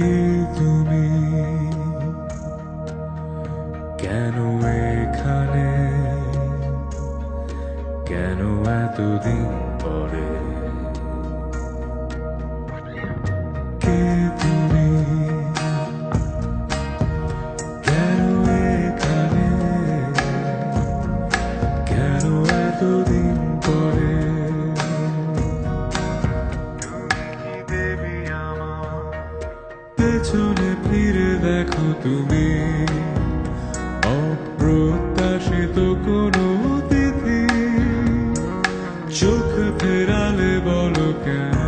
কে তুমি কেন এখানে কেন এতদিন পরে কে তুমি কেন এখানে কেন এতদিন পরে পেছনে ফিরে দেখো তুমি অপ্রত্যাশিত কোনো অতিথি চোখ ফেরালে বলো কেন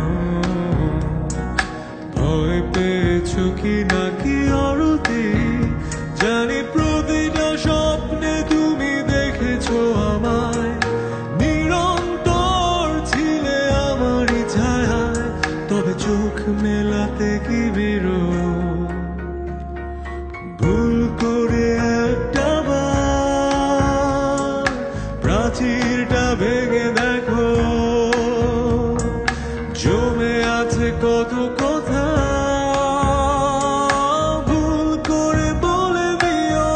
ভয় পেয়েছো কি নাকি অরতি জানি প্রতিটা স্বপ্নে তুমি দেখেছো আমায় নিরন্তর ছিলে আমারই ছায়ায় তবে চোখ মেলাতে কি বিরোধ ভুল করে একটা বার প্রাচীরটা ভেঙে দেখো জমে আছে কত কথা ভুল করে বলে দিও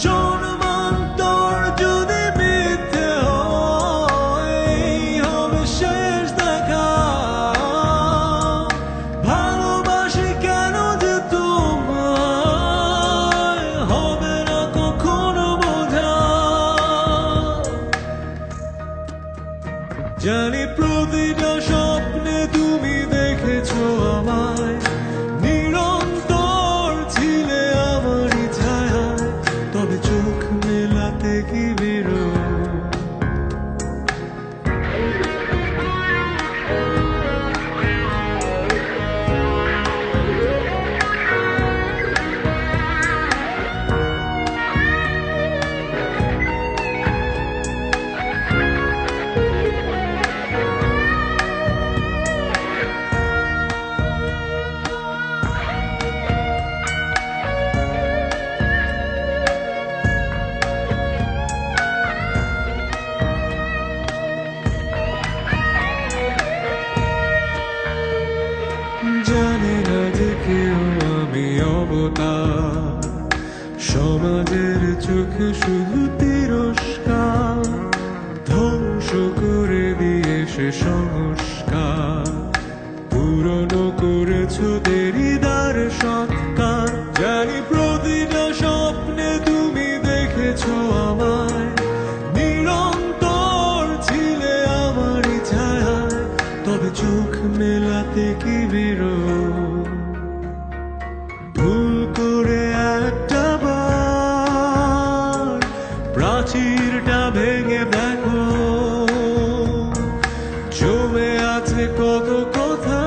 জন্মান্তর যদি মিথ্যে হয় এই হবে শেষ দেখা ভালোবাসি কেন যে তোমায় হবে না কখনো বোঝা জানি প্রতিটা স্বপ্নে তুমি দেখেছো আমায় নিরন্তর ছিলে আমারই ছায়ায় তবে চোখ মেলাতে কি বিরোধ জানি না যে কেউ আমি অবতার সমাজের চোখে শুধু তিরস্কার ধ্বংস করে দিয়ে সে সংস্কার পুরনো করেছো দেরিদার সৎকার জানি প্রতিটা স্বপ্নে তুমি দেখেছো আমায় নিরন্তর ছিলে আমারই ছায়ায় তবে চোখ মেলাতে কি বিরোধ ভুল করে একটা বার প্রাচীরটা ভেঙে দেখো জমে আছে কত কথা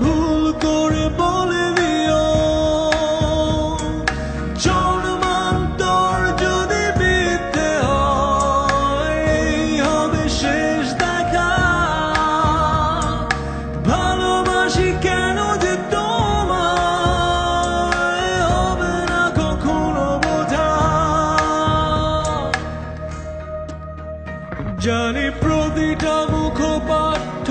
ভুল করে বলে দিও জন্মান্তর যদি মিথ্যে হয় এই হবে শেষ দেখা ভালোবাসি কেন যে তোমায় হবে না কখনো বোঝা জানি প্রতিটা মুখপাঠ্য